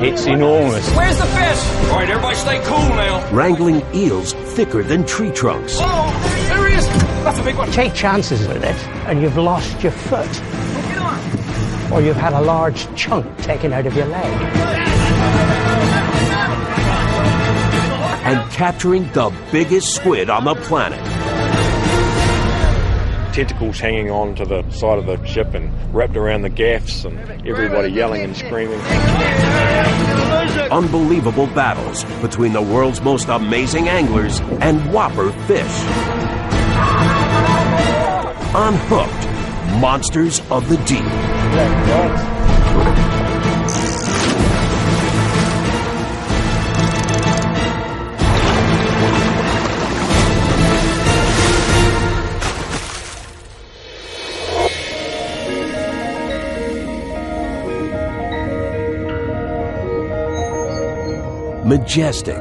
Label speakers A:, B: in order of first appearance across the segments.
A: It's enormous.
B: Where's the fish? All right, everybody stay cool now.
C: Wrangling eels thicker than tree trunks.
B: Oh, there he is. That's a big one.
D: Take chances with it and you've lost your foot.
B: Get on.
D: Or you've had a large chunk taken out of your leg.
C: And capturing the biggest squid on the planet.
A: Tentacles hanging on to the side of the ship and wrapped around the gaffs and everybody yelling and screaming.
C: Unbelievable battles between the world's most amazing anglers and whopper fish. Unhooked, monsters of the deep. Majestic,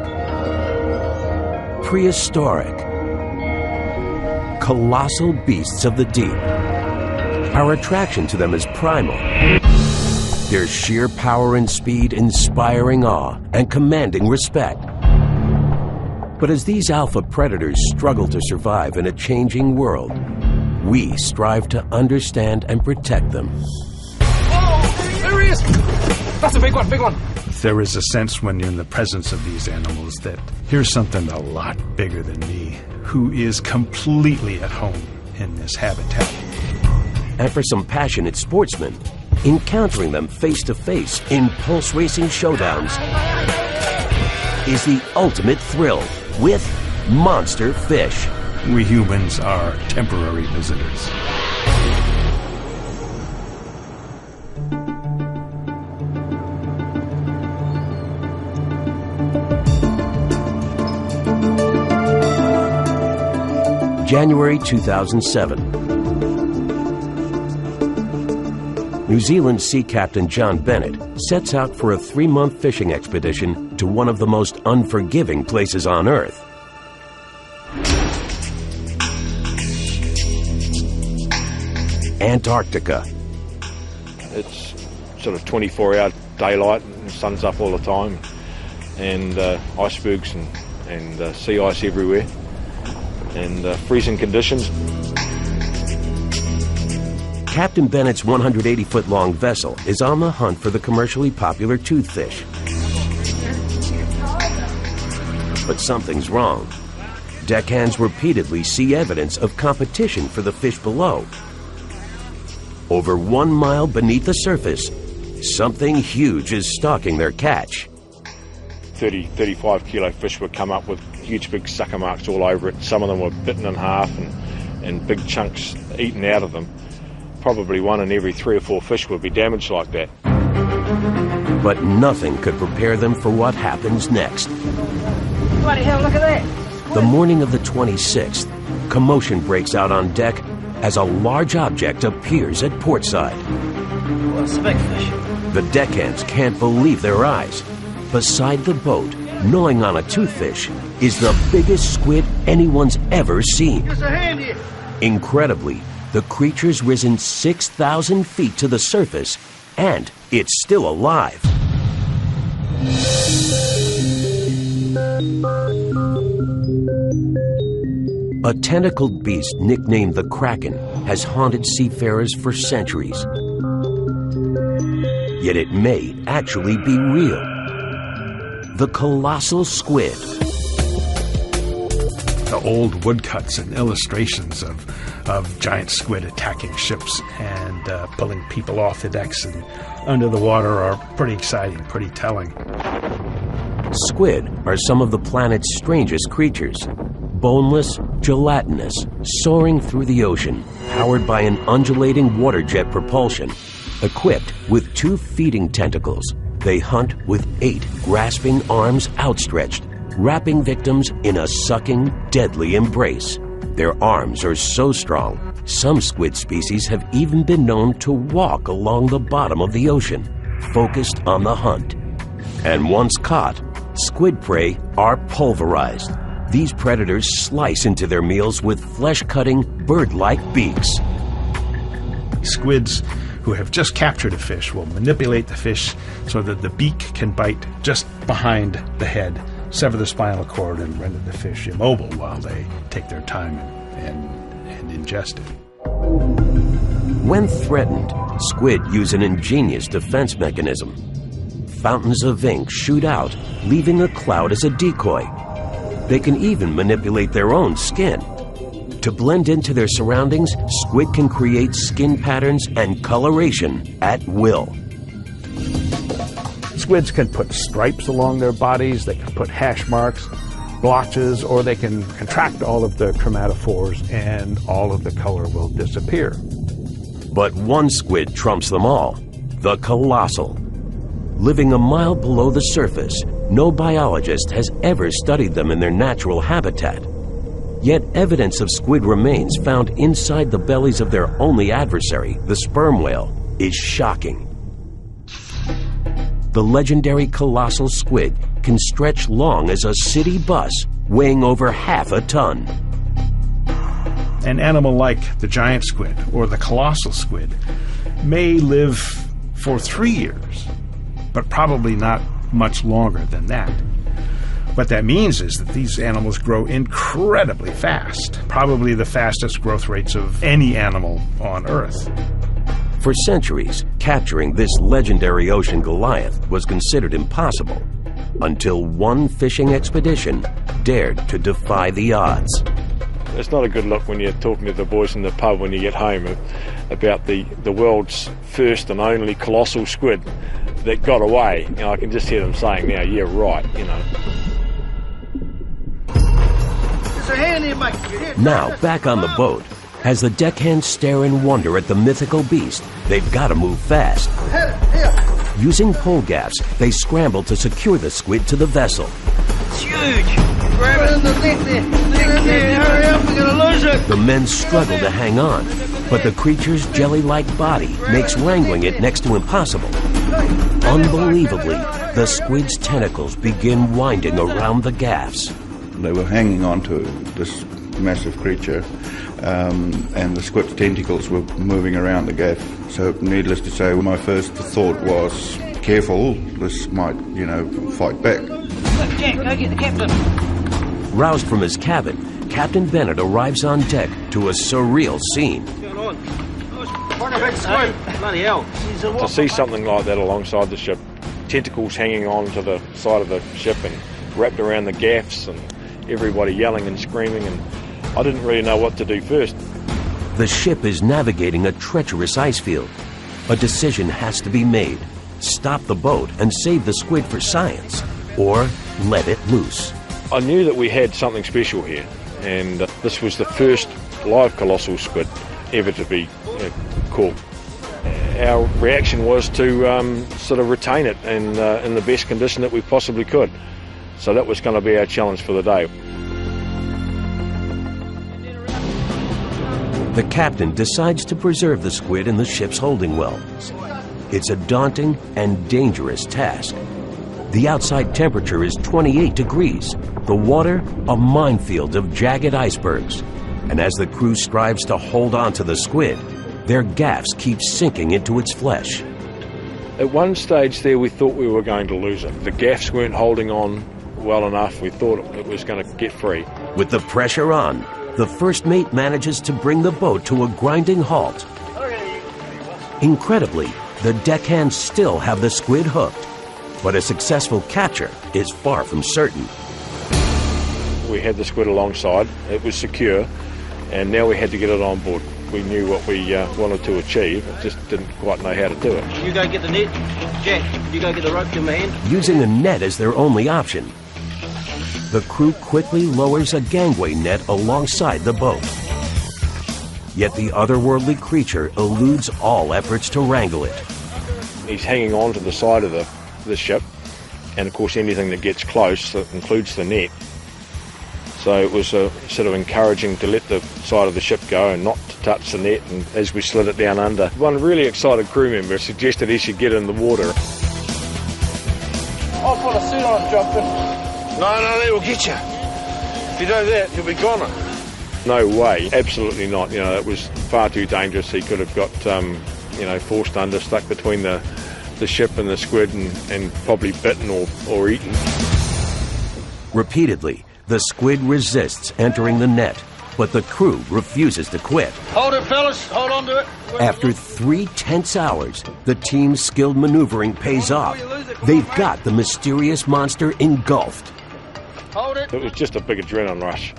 C: prehistoric, colossal beasts of the deep. Our attraction to them is primal. Their sheer power and speed inspiring awe and commanding respect. But as these alpha predators struggle to survive in a changing world, we strive to understand and protect them.
B: Oh, there he is. That's a big one, big one.
E: There is a sense when you're in the presence of these animals that here's something a lot bigger than me, who is completely at home in this habitat.
C: And for some passionate sportsmen, encountering them face to face in pulse racing showdowns is the ultimate thrill with monster fish.
E: We humans are temporary visitors.
C: January 2007. New Zealand Sea Captain John Bennett sets out for a 3-month fishing expedition to one of the most unforgiving places on Earth. Antarctica.
A: It's sort of 24-hour daylight and the sun's up all the time, and icebergs and sea ice everywhere, and freezing conditions.
C: Captain Bennett's 180-foot-long vessel is on the hunt for the commercially popular toothfish. But something's wrong. Deckhands repeatedly see evidence of competition for the fish below. Over 1 mile beneath the surface, something huge is stalking their catch.
A: 30, 35 kilo fish would come up with huge big sucker marks all over it. Some of them were bitten in half and big chunks eaten out of them. Probably 1 in every 3 or 4 fish would be damaged like that.
C: But nothing could prepare them for what happens next.
D: Bloody hell, look at that!
C: The morning of the 26th, commotion breaks out on deck as a large object appears at portside.
D: What's the big fish?
C: The deckhands can't believe their eyes. Beside the boat, gnawing on a toothfish, is the biggest squid anyone's ever seen.
B: Just a hand here.
C: Incredibly, the creature's risen 6,000 feet to the surface, and it's still alive. A tentacled beast nicknamed the Kraken has haunted seafarers for centuries. Yet it may actually be real. The colossal squid.
E: The old woodcuts and illustrations of giant squid attacking ships and pulling people off the decks and under the water are pretty exciting, pretty telling.
C: Squid are some of the planet's strangest creatures. Boneless, gelatinous, soaring through the ocean, powered by an undulating water jet propulsion. Equipped with 2 feeding tentacles, they hunt with 8 grasping arms outstretched, wrapping victims in a sucking, deadly embrace. Their arms are so strong, some squid species have even been known to walk along the bottom of the ocean, focused on the hunt. And once caught, squid prey are pulverized. These predators slice into their meals with flesh-cutting, bird-like beaks.
E: Squids who have just captured a fish will manipulate the fish so that the beak can bite just behind the head, sever the spinal cord, and render the fish immobile while they take their time and ingest it.
C: When threatened, squid use an ingenious defense mechanism. Fountains of ink shoot out, leaving a cloud as a decoy. They can even manipulate their own skin. To blend into their surroundings, squid can create skin patterns and coloration at will.
F: Squids can put stripes along their bodies, they can put hash marks, blotches, or they can contract all of the chromatophores and all of the color will disappear.
C: But one squid trumps them all, the colossal. Living a mile below the surface, no biologist has ever studied them in their natural habitat. Yet evidence of squid remains found inside the bellies of their only adversary, the sperm whale, is shocking. The legendary colossal squid can stretch long as a city bus, weighing over half a ton.
E: An animal like the giant squid or the colossal squid may live for 3 years, but probably not much longer than that. What that means is that these animals grow incredibly fast, probably the fastest growth rates of any animal on Earth.
C: For centuries, capturing this legendary ocean Goliath was considered impossible, until one fishing expedition dared to defy the odds.
A: It's not a good look when you're talking to the boys in the pub when you get home about the world's first and only colossal squid that got away. You know, I can just hear them saying now, yeah, right, you know.
C: Now, back on the boat, as the deckhands stare in wonder at the mythical beast, they've got to move fast. Using pole gaffs, they scramble to secure the squid to the vessel.
D: It's huge! Grab it in the net there! Hurry up, we're gonna lose it!
C: The men struggle to hang on, but the creature's jelly-like body makes wrangling it next to impossible. Unbelievably, the squid's tentacles begin winding around the gaffs.
G: They were hanging on to this massive creature, and the squid's tentacles were moving around the gaff. So needless to say, my first thought was, careful, this might, fight back.
D: Look, Jack, go get the captain.
C: Roused from his cabin, Captain Bennett arrives on deck to a surreal scene.
D: What's going on? What a big squid! Bloody hell.
A: To see something like that alongside the ship, tentacles hanging on to the side of the ship and wrapped around the gaffs and everybody yelling and screaming, and I didn't really know what to do first.
C: The ship is navigating a treacherous ice field. A decision has to be made. Stop the boat and save the squid for science, or let it loose.
A: I knew that we had something special here, and this was the first live colossal squid ever to be caught. Our reaction was to sort of retain it in the best condition that we possibly could. So that was going to be our challenge for the day.
C: The captain decides to preserve the squid in the ship's holding well. It's a daunting and dangerous task. The outside temperature is 28 degrees, the water a minefield of jagged icebergs. And as the crew strives to hold on to the squid, their gaffs keep sinking into its flesh.
A: At one stage there we thought we were going to lose it. The gaffs weren't holding on well enough. We thought it was going to get free.
C: With the pressure on, the first mate manages to bring the boat to a grinding halt. Incredibly, the deckhands still have the squid hooked, but a successful capture is far from certain.
A: We had the squid alongside, it was secure, and now we had to get it on board. We knew what we wanted to achieve, just didn't quite know how to do it.
D: You go get the net. Jack, you go get the rope to my hand.
C: Using a net as their only option, the crew quickly lowers a gangway net alongside the boat. Yet the otherworldly creature eludes all efforts to wrangle it.
A: He's hanging on to the side of the ship, and of course anything that gets close, that includes the net. So it was sort of encouraging to let the side of the ship go and not to touch the net, and as we slid it down under, one really excited crew member suggested he should get in the water.
B: I'll put a suit on and jump in. No, that will get you. If you do that, you'll be goner.
A: No way, absolutely not. It was far too dangerous. He could have got forced under, stuck between the ship and the squid, and probably bitten or eaten.
C: Repeatedly, the squid resists entering the net, but the crew refuses to quit.
D: Hold it, fellas. Hold on to it.
C: After 3 tense hours, the team's skilled maneuvering pays off. They've got the mysterious monster engulfed.
D: Hold it.
A: It was just a big adrenaline rush.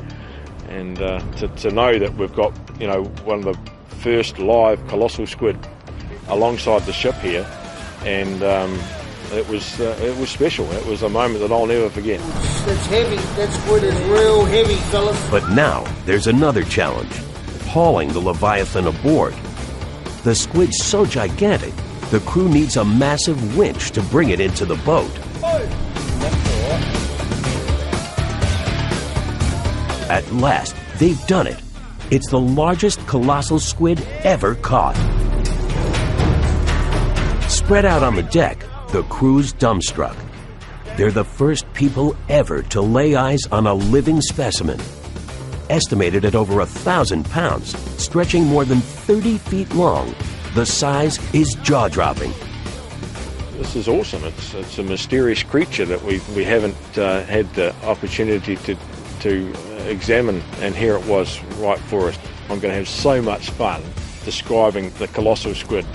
A: And to know that we've got, one of the first live colossal squid alongside the ship here, and it was special. It was a moment that I'll never forget.
D: That's heavy. That squid is real heavy, fellas.
C: But now there's another challenge: hauling the Leviathan aboard. The squid's so gigantic, the crew needs a massive winch to bring it into the boat. At last, they've done it. It's the largest colossal squid ever caught. Spread out on the deck, the crew's dumbstruck. They're the first people ever to lay eyes on a living specimen. Estimated at over 1,000 pounds, stretching more than 30 feet long, the size is jaw-dropping.
A: This is awesome. It's a mysterious creature that we haven't had the opportunity to examine, and here it was right for us. I'm going to have so much fun describing the colossal squid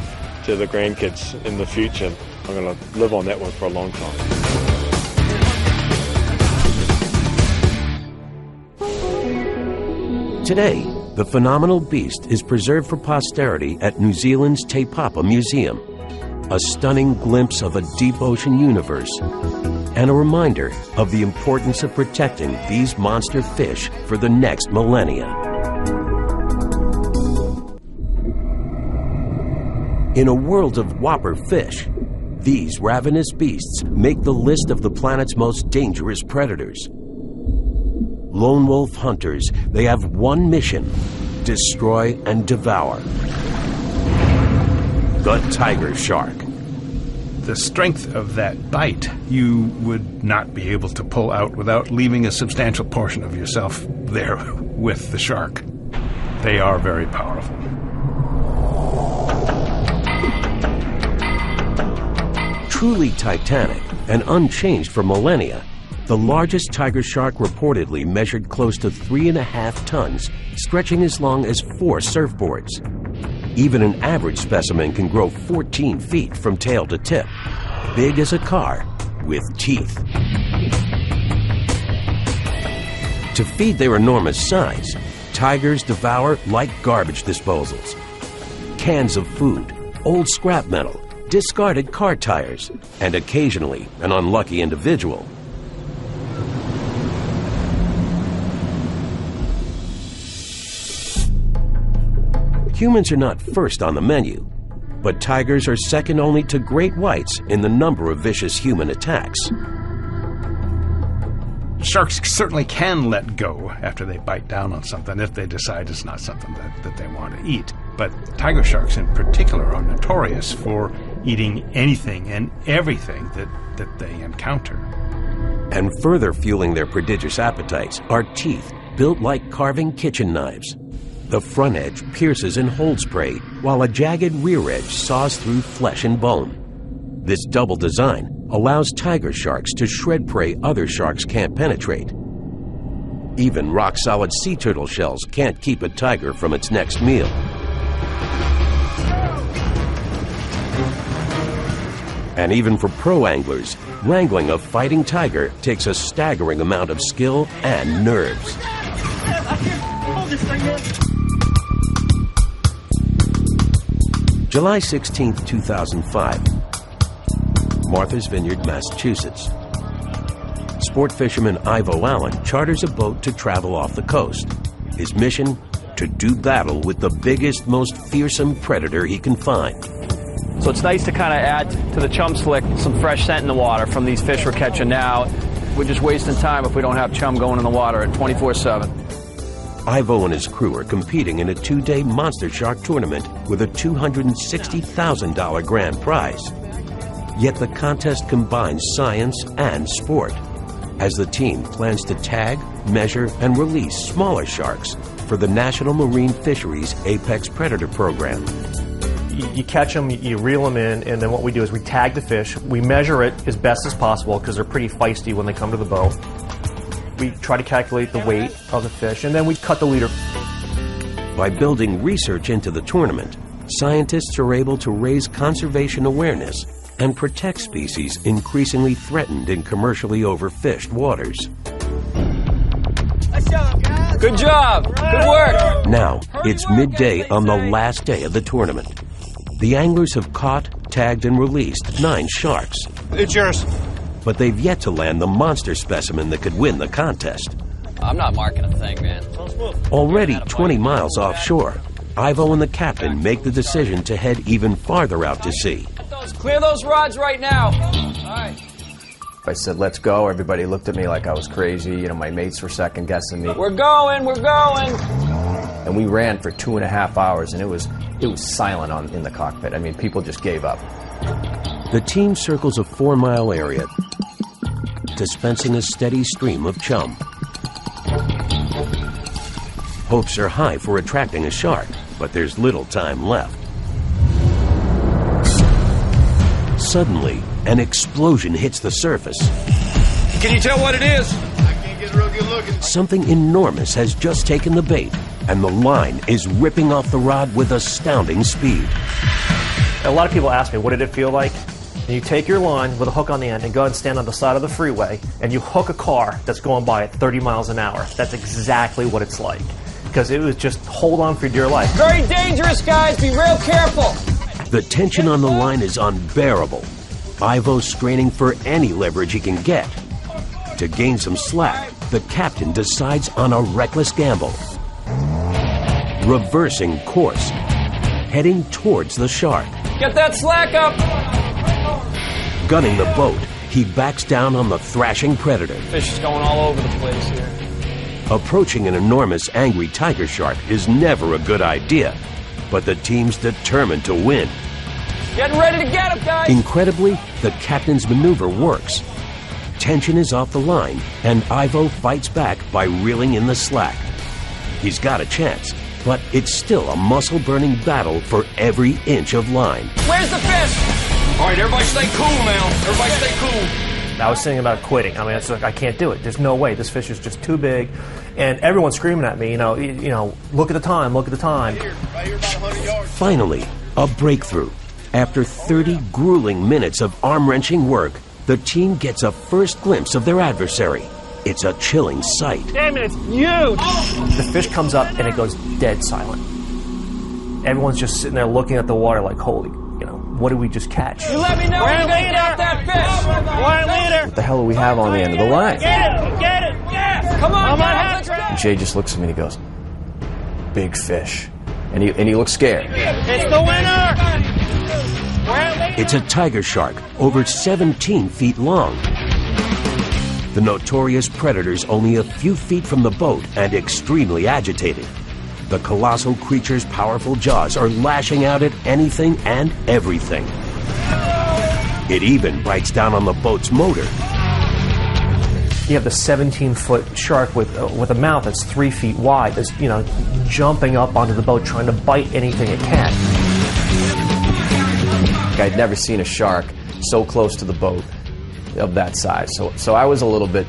A: to the grandkids in the future. I'm going to live on that one for a long time.
C: Today, the phenomenal beast is preserved for posterity at New Zealand's Te Papa Museum, a stunning glimpse of a deep ocean universe, and a reminder of the importance of protecting these monster fish for the next millennia. In a world of whopper fish, these ravenous beasts make the list of the planet's most dangerous predators. Lone wolf hunters, they have one mission: destroy and devour. The tiger shark.
E: The strength of that bite you would not be able to pull out without leaving a substantial portion of yourself there with the shark. They are very powerful.
C: Truly titanic and unchanged for millennia, the largest tiger shark reportedly measured close to 3.5 tons, stretching as long as 4 surfboards. Even an average specimen can grow 14 feet from tail to tip, big as a car with teeth. To feed their enormous size, tigers devour like garbage disposals. Cans of food, old scrap metal, discarded car tires, and occasionally an unlucky individual. Humans are not first on the menu, but tigers are second only to great whites in the number of vicious human attacks.
E: Sharks certainly can let go after they bite down on something if they decide it's not something that they want to eat. But tiger sharks in particular are notorious for eating anything and everything that they encounter.
C: And further fueling their prodigious appetites are teeth built like carving kitchen knives. The front edge pierces and holds prey, while a jagged rear edge saws through flesh and bone. This double design allows tiger sharks to shred prey other sharks can't penetrate. Even rock-solid sea turtle shells can't keep a tiger from its next meal. And even for pro anglers, wrangling a fighting tiger takes a staggering amount of skill and nerves. July 16, 2005, Martha's Vineyard, Massachusetts. Sport fisherman Ivo Allen charters a boat to travel off the coast. His mission? To do battle with the biggest, most fearsome predator he can find.
H: So it's nice to kind of add to the chum slick some fresh scent in the water from these fish we're catching now. We're just wasting time if we don't have chum going in the water at 24/7.
C: Ivo and his crew are competing in a 2-day monster shark tournament with a $260,000 grand prize. Yet the contest combines science and sport, as the team plans to tag, measure, and release smaller sharks for the National Marine Fisheries Apex Predator Program.
I: You catch them, you reel them in, and then what we do is we tag the fish. We measure it as best as possible because they're pretty feisty when they come to the boat. We try to calculate the weight of the fish, and then we cut the leader.
C: By building research into the tournament, scientists are able to raise conservation awareness and protect species increasingly threatened in commercially overfished waters.
H: Good job. Good work.
C: Now, it's midday on the last day of the tournament. The anglers have caught, tagged, and released 9 sharks.
B: It's yours.
C: But they've yet to land the monster specimen that could win the contest.
H: I'm not marking a thing, man.
C: Already 20 miles offshore, Ivo and the captain make the decision to head even farther out to sea.
H: Clear those rods right now. All right.
I: I said, let's go. Everybody looked at me like I was crazy. You know, my mates were second guessing me.
H: We're going.
I: And we ran for 2.5 hours, and it was silent in the cockpit. I mean, people just gave up.
C: The team circles a 4-mile area, dispensing a steady stream of chum. Hopes are high for attracting a shark, but there's little time left. Suddenly, an explosion hits the surface.
B: Can you tell what it is? I can't get a real good look.
C: Something enormous has just taken the bait, and the line is ripping off the rod with astounding speed.
I: A lot of people ask me, what did it feel like? And you take your line with a hook on the end and go and stand on the side of the freeway, and you hook a car that's going by at 30 miles an hour. That's exactly what it's like. Because it was just hold on for dear life.
H: Very dangerous, guys. Be real careful.
C: The tension on the line is unbearable. Ivo's straining for any leverage he can get. To gain some slack, the captain decides on a reckless gamble. Reversing course, heading towards the shark.
H: Get that slack up.
C: Gunning the boat, he backs down on the thrashing predator.
H: Fish is going all over the place here.
C: Approaching an enormous angry tiger shark is never a good idea, but the team's determined to win.
H: Getting ready to get him, guys!
C: Incredibly, the captain's maneuver works. Tension is off the line, and Ivo fights back by reeling in the slack. He's got a chance, but it's still a muscle-burning battle for every inch of line.
H: Where's the fish? All right, everybody stay cool now. Everybody stay cool.
I: I was thinking about quitting. I mean, it's like, I can't do it. There's no way. This fish is just too big. And everyone's screaming at me, you know, look at the time, look at the time.
B: Right here, about 100 yards.
C: Finally, a breakthrough. After 30 grueling minutes of arm-wrenching work, the team gets a first glimpse of their adversary. It's a chilling sight.
I: Damn it, it's huge! The fish comes up and it goes dead silent. Everyone's just sitting there looking at the water like, holy, what did we just catch?
H: You let me know when you got that fish!
I: What the hell do we have on the end of the line?
H: Get it! Come on, guys, let's go!
I: And Jay just looks at me and he goes, big fish. And he looks scared.
H: It's the winner!
C: It's a tiger shark, over 17 feet long. The notorious predator's only a few feet from the boat and extremely agitated. The colossal creature's powerful jaws are lashing out at anything and everything. It even bites down on the boat's motor.
I: You have the 17-foot shark with a mouth that's 3 feet wide that's, jumping up onto the boat trying to bite anything it can. I'd never seen a shark so close to the boat of that size. So I was a little bit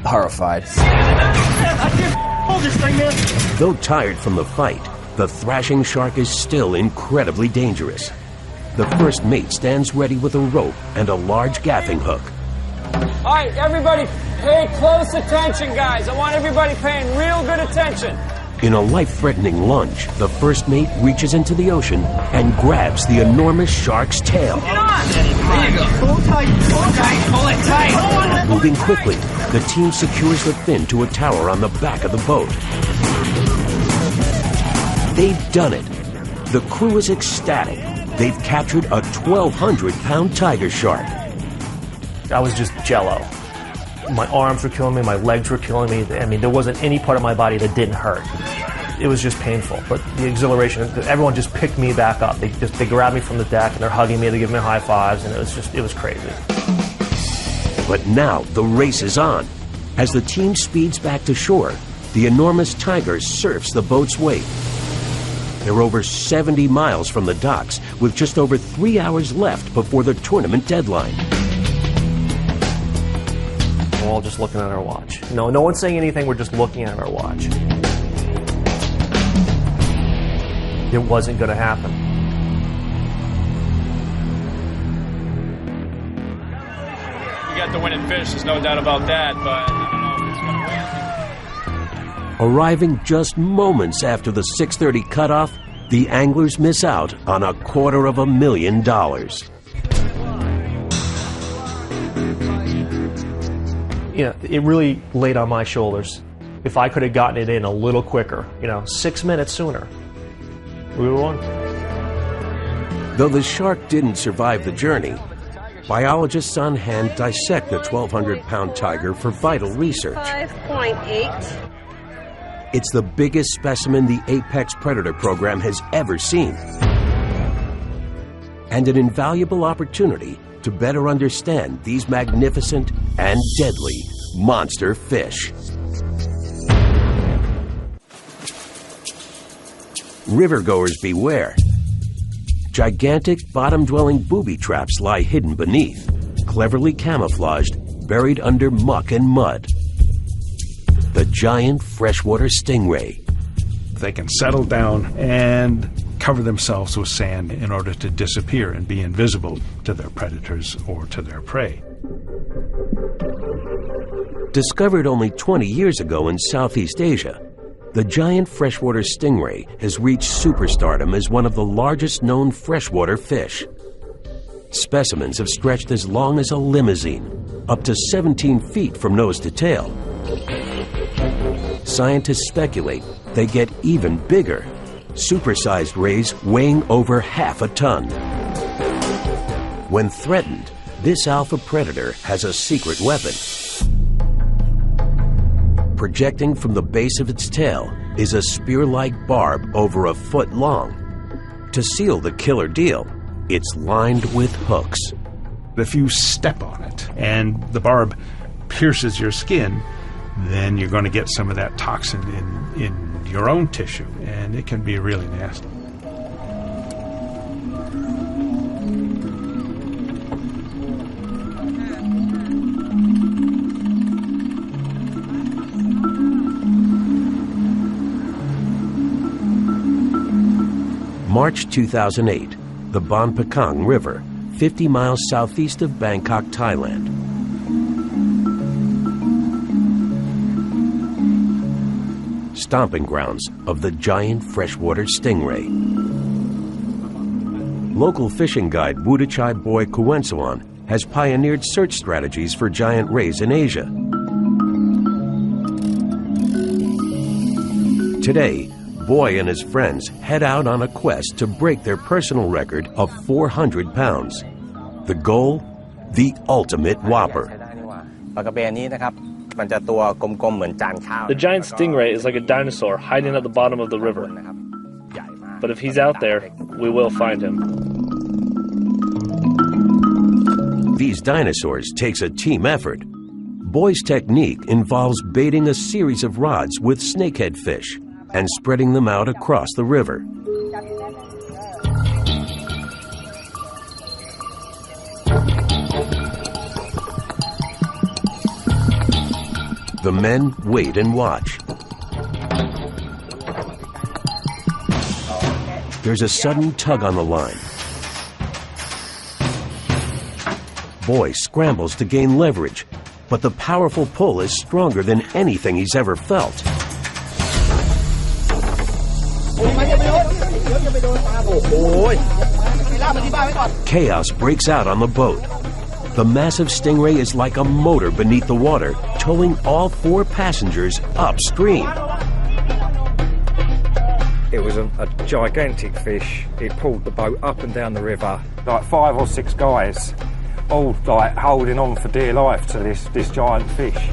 I: horrified.
C: Though tired from the fight, the thrashing shark is still incredibly dangerous. The first mate stands ready with a rope and a large gaffing hook.
H: All right, everybody pay close attention, guys. I want everybody paying real good attention.
C: In a life-threatening lunge, the first mate reaches into the ocean and grabs the enormous shark's tail.
H: Get on! There you go. Pull tight, pull it tight.
C: Moving quickly, the team secures the fin to a tower on the back of the boat. They've done it. The crew is ecstatic. They've captured a 1,200-pound tiger shark.
I: I was just jello. My arms were killing me, my legs were killing me. I mean, there wasn't any part of my body that didn't hurt. It was just painful. But the exhilaration, everyone just picked me back up. They grabbed me from the deck and they're hugging me, they give me high fives, and it was crazy.
C: But now the race is on. As the team speeds back to shore, the enormous tiger surfs the boat's wake. They're over 70 miles from the docks, with just over 3 hours left before the tournament deadline.
I: We're all just looking at our watch. No one's saying anything, we're just looking at our watch. It wasn't going to happen.
H: We got the winning fish, there's no doubt about that, but I don't know if it's going to win.
C: Arriving just moments after the 6:30 cutoff, the anglers miss out on $250,000.
I: Yeah, it really laid on my shoulders. If I could have gotten it in a little quicker, 6 minutes sooner, we would have won.
C: Though the shark didn't survive the journey, biologists on hand dissect the 1,200-pound tiger for vital research.
J: 5.8.
C: It's the biggest specimen the Apex Predator program has ever seen, and an invaluable opportunity to better understand these magnificent and deadly monster fish. Rivergoers beware. Gigantic bottom-dwelling booby traps lie hidden beneath, cleverly camouflaged, buried under muck and mud. The giant freshwater stingray.
E: They can settle down and cover themselves with sand in order to disappear and be invisible to their predators or to their prey.
C: Discovered only 20 years ago in Southeast Asia, the giant freshwater stingray has reached superstardom as one of the largest known freshwater fish. Specimens have stretched as long as a limousine, up to 17 feet from nose to tail. Scientists speculate they get even bigger, supersized rays weighing over half a ton. When threatened, this alpha predator has a secret weapon. Projecting from the base of its tail is a spear-like barb over a foot long. To seal the killer deal, it's lined with hooks.
E: If you step on it and the barb pierces your skin, then you're going to get some of that toxin in your own tissue, and it can be really nasty.
C: March 2008, the Bon Pakong River, 50 miles southeast of Bangkok, Thailand. Stomping grounds of the giant freshwater stingray. Local fishing guide Wudachai Boy Kuwensuan has pioneered search strategies for giant rays in Asia. Today, Boy and his friends head out on a quest to break their personal record of 400 pounds. The goal? The ultimate whopper.
K: The giant stingray is like a dinosaur hiding at the bottom of the river. But if he's out there, we will find him.
C: These dinosaurs takes a team effort. Boy's technique involves baiting a series of rods with snakehead fish and spreading them out across the river. The men wait and watch. There's a sudden tug on the line. Boy scrambles to gain leverage, but the powerful pull is stronger than anything he's ever felt. Chaos breaks out on the boat. The massive stingray is like a motor beneath the water, towing all 4 passengers upstream.
L: It was a gigantic fish. It pulled the boat up and down the river. Like 5 or 6 guys, all like holding on for dear life to this giant fish.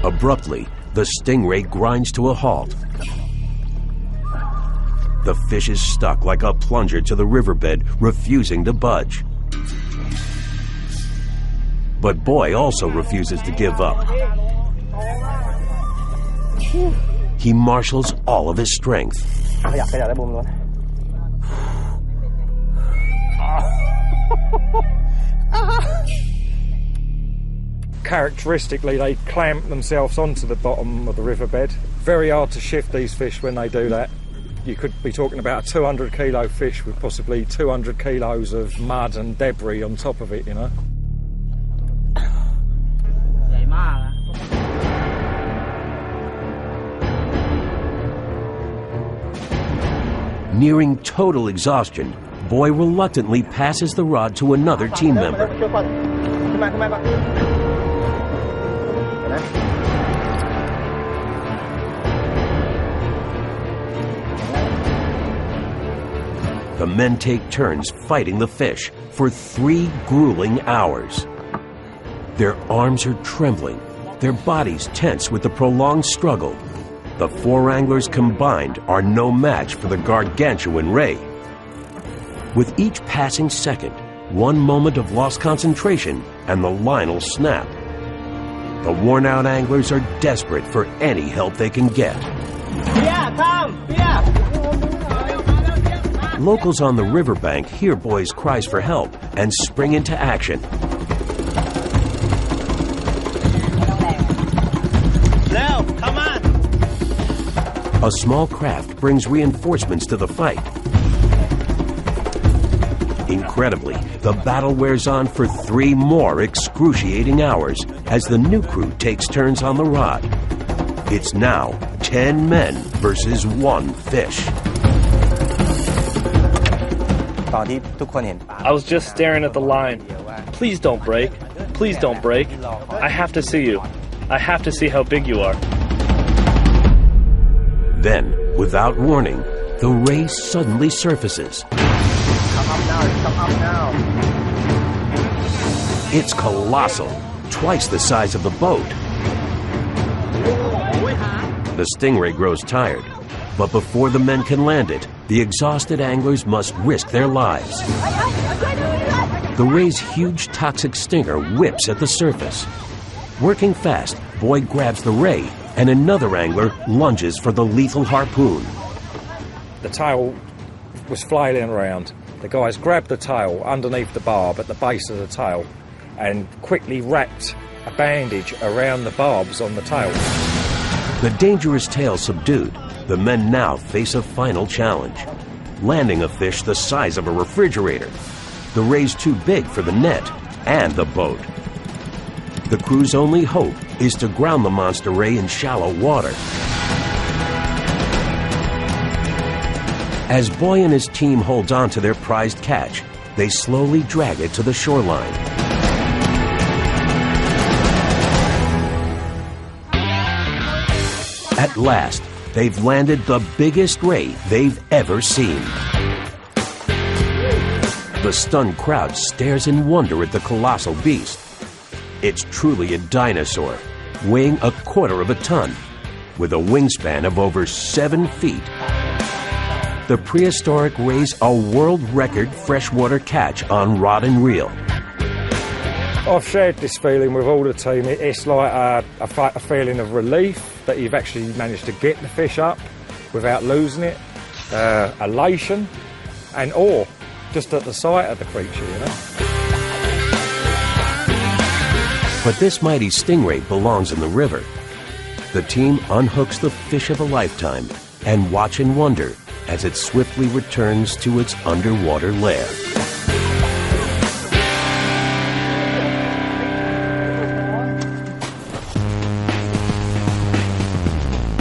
C: Abruptly, the stingray grinds to a halt. The fish is stuck like a plunger to the riverbed, refusing to budge. But Boy also refuses to give up. he marshals all of his strength.
L: Characteristically, they clamp themselves onto the bottom of the riverbed. Very hard to shift these fish when they do that. You could be talking about a 200 kilo fish with possibly 200 kilos of mud and debris on top of it, you know.
C: Nearing total exhaustion, Boy reluctantly passes the rod to another team member. The men take turns fighting the fish for 3 grueling hours. Their arms are trembling, their bodies tense with the prolonged struggle. The 4 anglers combined are no match for the gargantuan ray. With each passing second, one moment of lost concentration and the line will snap. The worn-out anglers are desperate for any help they can get. Locals on the riverbank hear Boy's cries for help and spring into action.
D: Now, come on!
C: A small craft brings reinforcements to the fight. Incredibly, the battle wears on for 3 more excruciating hours as the new crew takes turns on the rod. It's now 10 men versus 1 fish.
K: I was just staring at the line. Please don't break. Please don't break. I have to see you. I have to see how big you are.
C: Then, without warning, the ray suddenly surfaces. It's colossal, twice the size of the boat. The Stingray grows tired, but before the men can land it, the exhausted anglers must risk their lives. The ray's huge toxic stinger whips at the surface. Working fast, Boy grabs the ray, and another angler lunges for the lethal harpoon.
L: The tail was flailing around. The guys grabbed the tail underneath the barb at the base of the tail and quickly wrapped a bandage around the barbs on the tail.
C: The dangerous tail subdued, the men now face a final challenge. Landing a fish the size of a refrigerator. The ray's too big for the net and the boat. The crew's only hope is to ground the monster ray in shallow water. As Boy and his team holds on to their prized catch, they slowly drag it to the shoreline. At last, they've landed the biggest ray they've ever seen. The stunned crowd stares in wonder at the colossal beast. It's truly a dinosaur, weighing 1/4 ton, with a wingspan of over 7 feet. The prehistoric ray's a world record freshwater catch on rod and reel.
L: I've shared this feeling with all the team. It's like a feeling of relief that you've actually managed to get the fish up without losing it, elation and awe just at the sight of the creature, you know.
C: But this mighty stingray belongs in the river. The team unhooks the fish of a lifetime and watch in wonder as it swiftly returns to its underwater lair.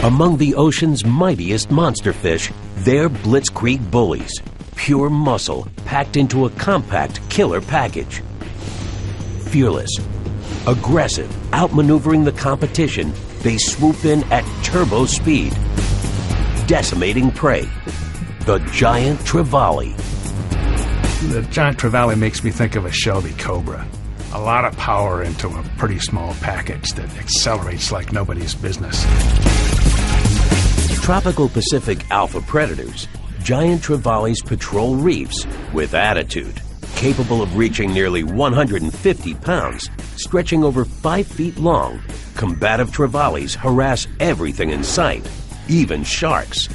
C: Among the ocean's mightiest monster fish, they're blitzkrieg bullies. Pure muscle packed into a compact killer package. Fearless, aggressive, outmaneuvering the competition, they swoop in at turbo speed, decimating prey. The giant Trevally.
E: The giant Trevally makes me think of a Shelby Cobra. A lot of power into a pretty small package that accelerates like nobody's business.
C: Tropical Pacific alpha predators, giant Trevallies patrol reefs with attitude, capable of reaching nearly 150 pounds, stretching over 5 feet long. Combative Trevallies harass everything in sight. even sharks.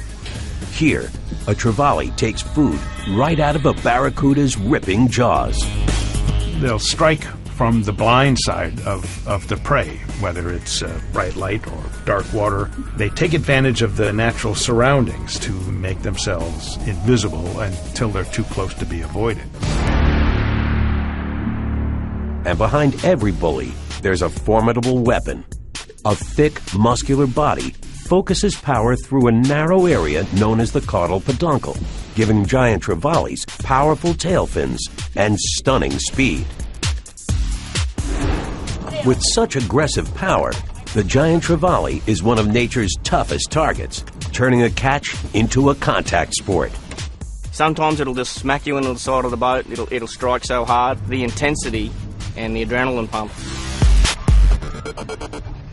C: Here, a trevally takes food right out of a barracuda's ripping jaws.
E: They'll strike from the blind side of the prey, whether it's bright light or dark water. They take advantage of the natural surroundings to make themselves invisible until they're too close to be avoided.
C: And behind every bully, there's a formidable weapon. A thick, muscular body focuses power through a narrow area known as the caudal peduncle, giving giant trevallies powerful tail fins and stunning speed. With such aggressive power, the giant trevally is one of nature's toughest targets, turning a catch into a contact sport.
J: Sometimes it'll just smack you into the side of the boat. It'll strike so hard. The intensity and the adrenaline pump.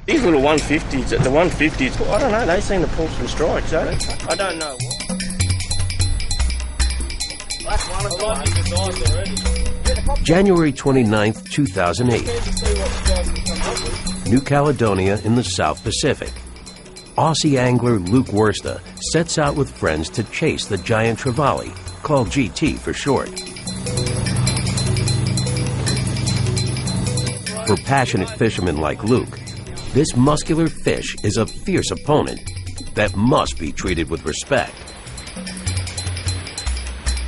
J: These little 150s, the 150s, I don't know, they seem to pull some strikes, don't they? I don't know. That's one of them.
C: January 29th, 2008. New Caledonia in the South Pacific. Aussie angler Luke Worsta sets out with friends to chase the giant trevally, called GT for short. For passionate fishermen like Luke, this muscular fish is a fierce opponent that must be treated with respect.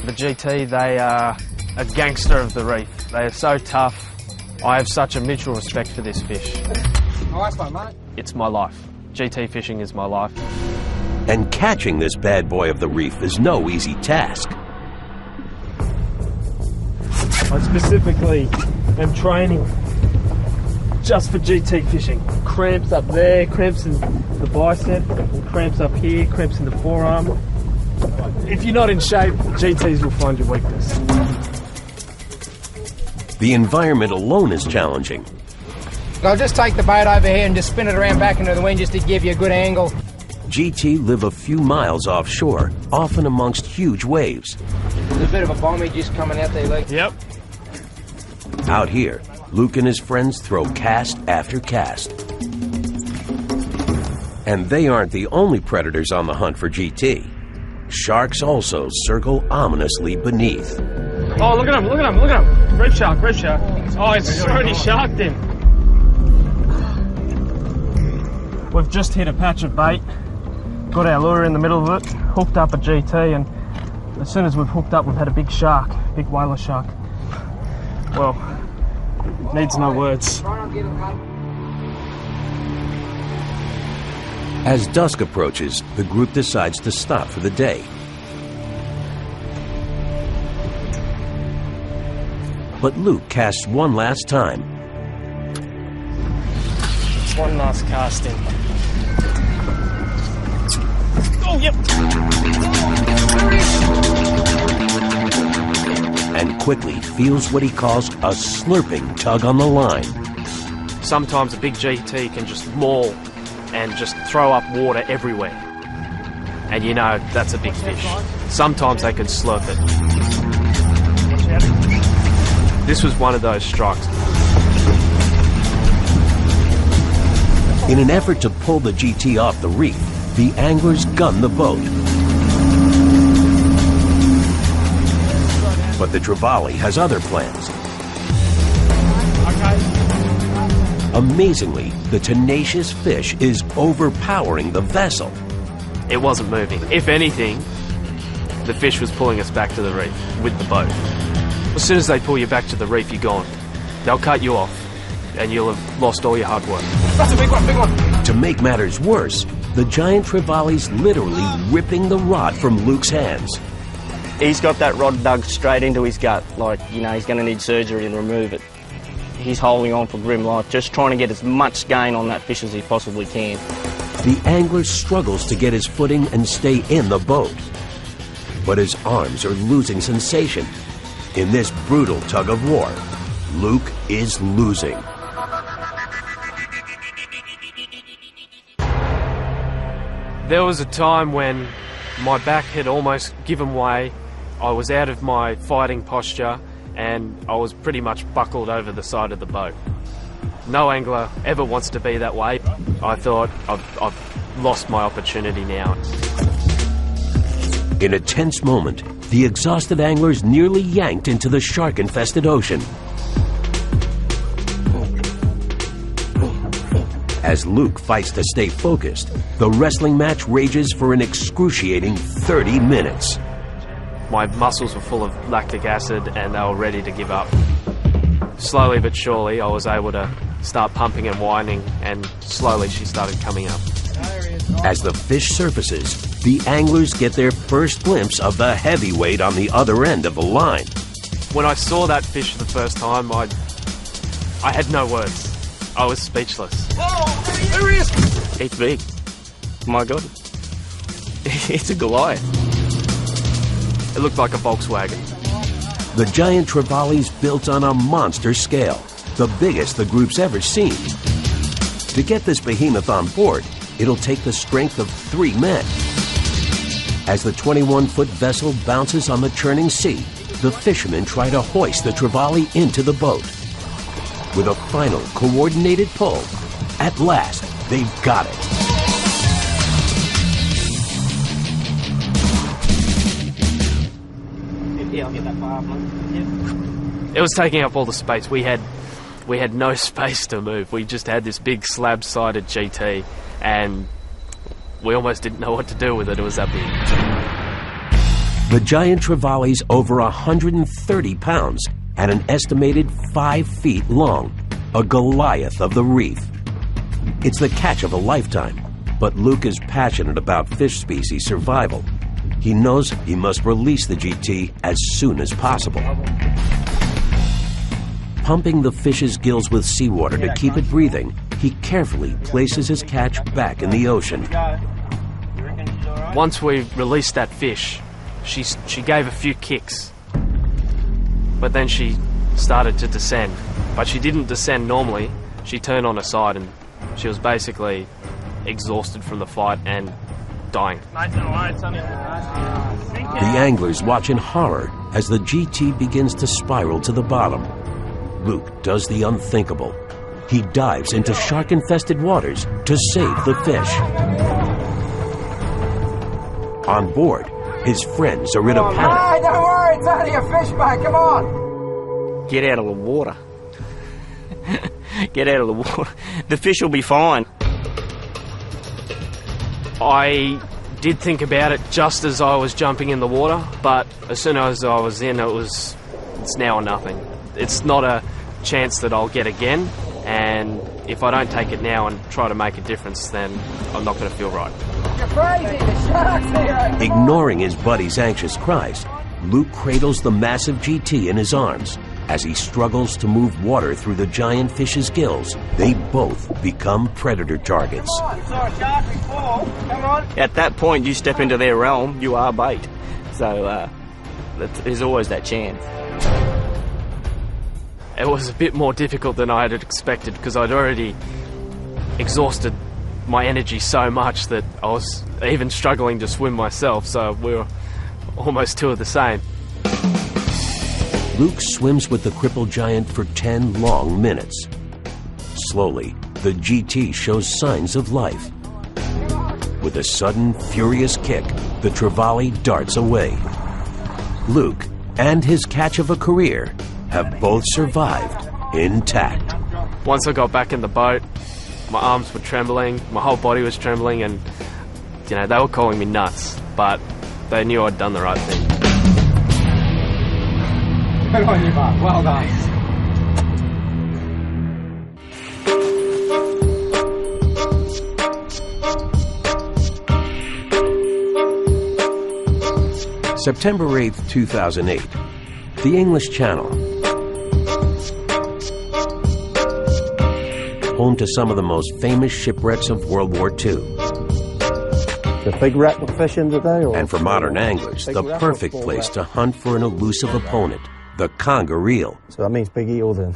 H: The GT, they are a gangster of the reef. They are so tough. I have such a mutual respect for this fish.
M: Nice one, mate.
H: It's my life. GT fishing is my life.
C: And catching this bad boy of the reef is no easy task.
K: I specifically am training just for GT fishing. Cramps up there, cramps in the bicep, and cramps up here, cramps in the forearm. If you're not in shape, GTs will find your weakness.
C: The environment alone is challenging.
M: I'll just take the boat over here and just spin it around back into the wind just to give you a good angle.
C: GT live a few miles offshore, often amongst huge waves.
M: There's a bit of a bombage just coming out there, Luke.
K: Yep.
C: Out here, Luke and his friends throw cast after cast. And they aren't the only predators on the hunt for GT. Sharks also circle ominously beneath.
K: Oh, look at him, look at him, look at him. Red shark, red shark. Oh, it's already sharked him. We've just hit a patch of bait, got our lure in the middle of it, hooked up a GT, and as soon as we've hooked up, we've had a big shark, big whaler shark. Well, needs no words.
C: As dusk approaches, the group decides to stop for the day. But Luke casts one last time.
K: One last cast in. Oh, yep.
C: And quickly feels what he calls a slurping tug on the line.
H: Sometimes a big GT can just maul and just throw up water everywhere. And you know, that's a big fish. Sometimes they can slurp it. This was one of those strikes.
C: In an effort to pull the GT off the reef, the anglers gun the boat. But the trevally has other plans. Amazingly, the tenacious fish is overpowering the vessel.
H: It wasn't moving. If anything, the fish was pulling us back to the reef with the boat. As soon as they pull you back to the reef, you're gone. They'll cut you off, and you'll have lost all your hard work.
M: That's a big one, big one.
C: To make matters worse, the giant trevally's literally ripping the rod from Luke's hands.
J: He's got that rod dug straight into his gut, like, you know, he's going to need surgery and remove it. He's holding on for grim life, just trying to get as much gain on that fish as he possibly can.
C: The angler struggles to get his footing and stay in the boat. But his arms are losing sensation. In this brutal tug of war, Luke is losing.
H: There was a time when my back had almost given way. I was out of my fighting posture and I was pretty much buckled over the side of the boat. No angler ever wants to be that way. I thought, I've lost my opportunity now.
C: In a tense moment, the exhausted anglers nearly yanked into the shark-infested ocean. As Luke fights to stay focused, the wrestling match rages for an excruciating 30 minutes.
H: My muscles were full of lactic acid and they were ready to give up. Slowly but surely, I was able to start pumping and whining, and slowly she started coming up.
C: As the fish surfaces, the anglers get their first glimpse of the heavyweight on the other end of the line.
H: When I saw that fish for the first time, I had no words. I was speechless.
J: Oh, there he is! It's big. My God. It's a Goliath.
H: It looked like a Volkswagen.
C: The giant Trevally's built on a monster scale, the biggest the group's ever seen. To get this behemoth on board, it'll take the strength of 3 men. As the 21-foot vessel bounces on the churning sea, the fishermen try to hoist the Trevally into the boat. With a final coordinated pull, at last, they've got it.
H: It was taking up all the space. We had no space to move. We just had this big slab-sided GT, and we almost didn't know what to do with it. It was that big.
C: The giant Trevally's over 130 pounds and an estimated 5 feet long, a Goliath of the reef. It's the catch of a lifetime, but Luke is passionate about fish species survival. He knows he must release the GT as soon as possible. Pumping the fish's gills with seawater to keep it breathing, he carefully places his catch back in the ocean.
H: Once we released that fish, she gave a few kicks, but then she started to descend. But she didn't descend normally. She turned on her side and she was basically exhausted from the fight and dying.
C: The anglers watch in horror as the GT begins to spiral to the bottom. Luke does the unthinkable. He dives into shark-infested waters to save the fish. On board, his friends are in a panic.
M: Hey, don't worry, it's only a fish, mate, come on!
J: Get out of the water. Get out of the water. The fish will be fine.
H: I did think about it just as I was jumping in the water, but as soon as I was in, it's now or nothing. It's not a chance that I'll get again, and if I don't take it now and try to make a difference, then I'm not going to feel right.
M: You're crazy, the shark's here!
C: Ignoring his buddy's anxious cries, Luke cradles the massive GT in his arms. As he struggles to move water through the giant fish's gills, they both become predator targets.
J: At that point, you step into their realm, you are bait. So there's always that chance.
H: It was a bit more difficult than I had expected because I'd already exhausted my energy so much that I was even struggling to swim myself, so we were almost two of the same.
C: Luke swims with the crippled giant for 10 long minutes. Slowly, the GT shows signs of life. With a sudden, furious kick, the Trevally darts away. Luke and his catch of a career have both survived intact.
H: Once I got back in the boat, my arms were trembling, my whole body was trembling, and they were calling me nuts, but they knew I'd done the right thing.
M: Good on you, Mark. Well done.
C: September 8th, 2008. The English Channel. Home to some of the most famous shipwrecks of World War II.
N: The big rat we're fishing today? Or?
C: And for modern anglers, the perfect place to hunt for an elusive opponent, the Conger Eel.
N: So that means big eel then.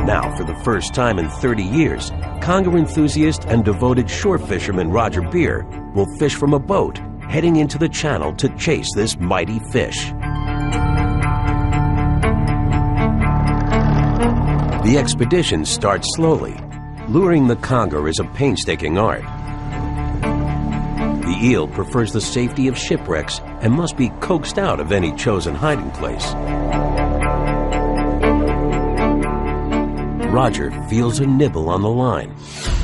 C: Now, for the first time in 30 years, conger enthusiast and devoted shore fisherman Roger Beer will fish from a boat, heading into the channel to chase this mighty fish. The expedition starts slowly. Luring the conger is a painstaking art. The eel prefers the safety of shipwrecks and must be coaxed out of any chosen hiding place. Roger feels a nibble on the line.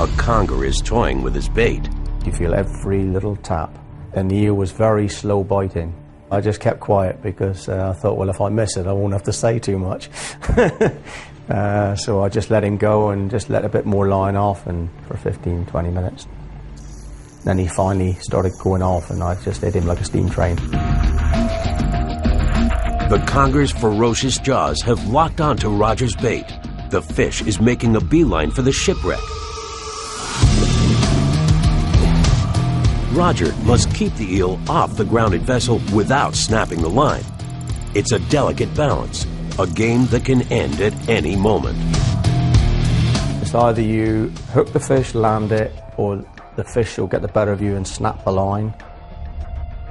C: A conger is toying with his bait.
N: You feel every little tap, and the eel was very slow biting. I just kept quiet because I thought, well, if I miss it, I won't have to say too much. So I just let him go and just let a bit more line off, and for 15-20 minutes. Then he finally started going off, and I just hit him like a steam train.
C: The conger's ferocious jaws have locked onto Roger's bait. The fish is making a beeline for the shipwreck. Roger must keep the eel off the grounded vessel without snapping the line. It's a delicate balance, a game that can end at any moment.
N: It's either you hook the fish, land it, or the fish will get the better of you and snap the line,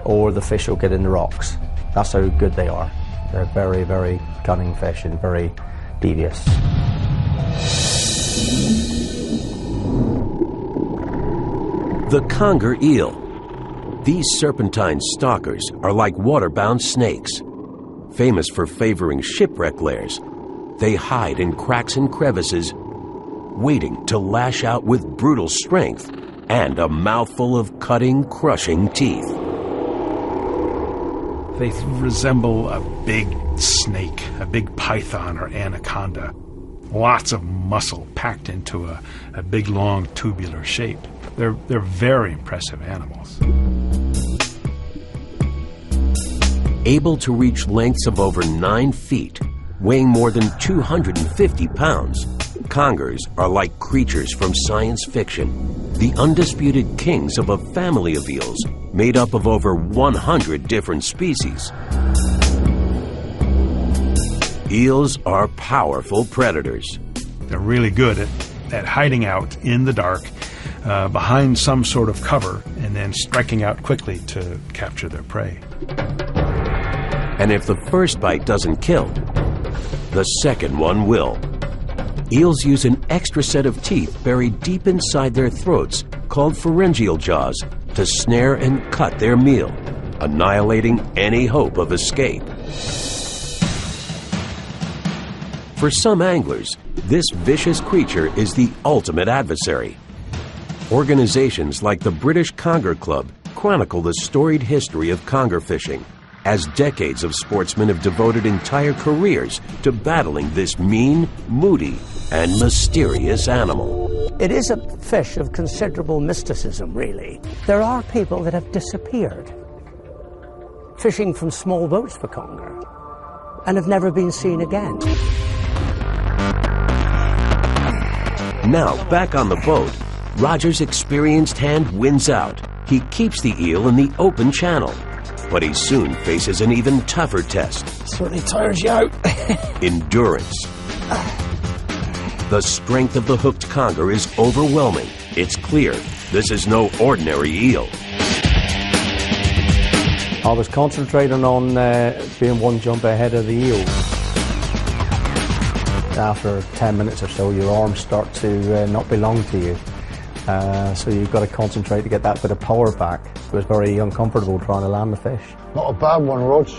N: or the fish will get in the rocks. That's how good they are. They're very, very cunning fish and very devious.
C: The conger eel. These serpentine stalkers are like water-bound snakes. Famous for favoring shipwreck lairs, they hide in cracks and crevices, waiting to lash out with brutal strength and a mouthful of cutting, crushing teeth.
E: They resemble a big snake, a big python or anaconda. Lots of muscle packed into a big, long, tubular shape. They're very impressive animals.
C: Able to reach lengths of over 9 feet, weighing more than 250 pounds, congers are like creatures from science fiction, the undisputed kings of a family of eels made up of over 100 different species. Eels are powerful predators.
E: They're really good at hiding out in the dark behind some sort of cover and then striking out quickly to capture their prey.
C: And if the first bite doesn't kill, the second one will. Eels use an extra set of teeth buried deep inside their throats, called pharyngeal jaws, to snare and cut their meal, annihilating any hope of escape. For some anglers, this vicious creature is the ultimate adversary. Organizations like the British Conger Club chronicle the storied history of conger fishing, as decades of sportsmen have devoted entire careers to battling this mean, moody, and mysterious animal.
O: It is a fish of considerable mysticism, really. There are people that have disappeared fishing from small boats for conger and have never been seen again.
C: Now, back on the boat, Roger's experienced hand wins out. He keeps the eel in the open channel, but he soon faces an even tougher test.
O: Certainly tires you out.
C: Endurance. The strength of the hooked conger is overwhelming. It's clear this is no ordinary eel.
N: I was concentrating on being one jump ahead of the eel. After 10 minutes or so, your arms start to not belong to you. So you've got to concentrate to get that bit of power back. It was very uncomfortable trying to land the fish.
B: Not a bad one, Rog.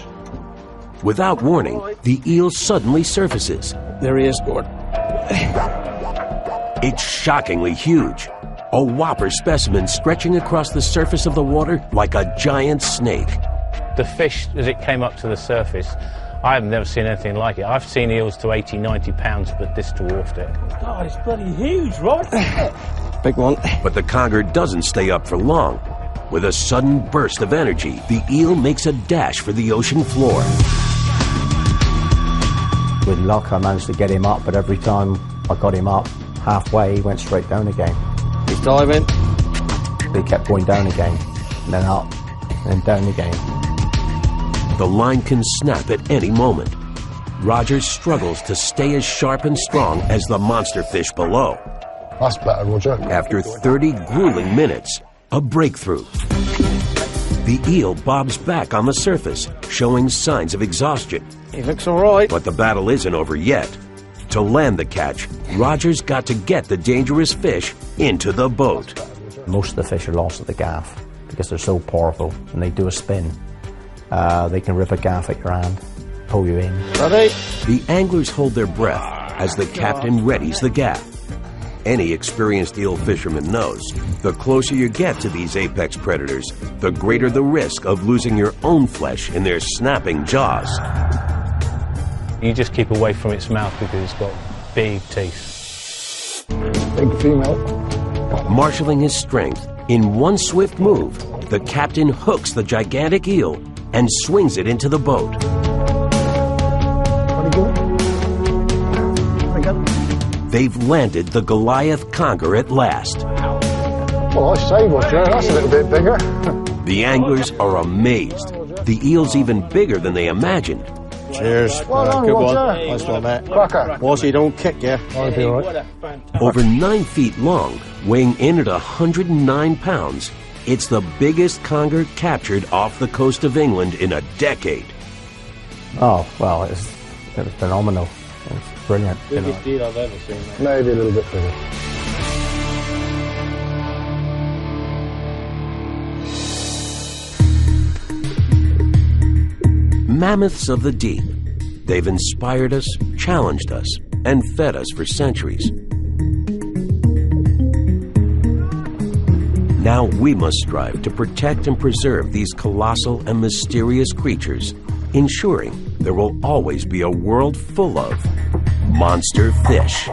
C: Without warning, the eel suddenly surfaces.
O: There he is, Gord.
C: It's shockingly huge. A whopper specimen stretching across the surface of the water like a giant snake.
P: The fish, as it came up to the surface, I have never seen anything like it. I've seen eels to 80, 90 pounds, but this dwarfed it.
K: God, it's bloody huge, right?
N: Big one.
C: But the conger doesn't stay up for long. With a sudden burst of energy, the eel makes a dash for the ocean floor.
N: With luck, I managed to get him up, but every time I got him up halfway, he went straight down again.
O: He's diving.
N: He kept going down again, and then up, and then down again.
C: The line can snap at any moment. Roger struggles to stay as sharp and strong as the monster fish below.
B: That's better, Roger.
C: After 30 grueling minutes, a breakthrough. The eel bobs back on the surface, showing signs of exhaustion.
O: He looks all right.
C: But the battle isn't over yet. To land the catch, Roger's got to get the dangerous fish into the boat.
N: Most of the fish are lost at the gaff because they're so powerful and they do a spin. They can rip a gaff at your hand, pull you in.
C: Ready? The anglers hold their breath as the captain readies the gaff. Any experienced eel fisherman knows the closer you get to these apex predators, the greater the risk of losing your own flesh in their snapping jaws.
P: You just keep away from its mouth because it's got big teeth.
L: Big female.
C: Marshalling his strength, in one swift move, the captain hooks the gigantic eel and swings it into the boat. They've landed the Goliath conger at last.
L: Well, I say, Roger, that's a little bit bigger.
C: The anglers are amazed. The eel's even bigger than they imagined.
Q: Cheers.
L: Well done,
Q: good
L: Roger.
Q: one. Nice one, mate.
L: Cracker.
Q: Watch, don't kick you.
L: I'll be all right.
C: Over 9 feet long, weighing in at 109 pounds, it's the biggest conger captured off the coast of England in a decade.
N: Oh, well, it was phenomenal. It's brilliant.
Q: Biggest deal I've ever seen, mate.
L: Maybe a little bit bigger.
C: Mammoths of the deep. They've inspired us, challenged us, and fed us for centuries. Now we must strive to protect and preserve these colossal and mysterious creatures, ensuring there will always be a world full of monster fish.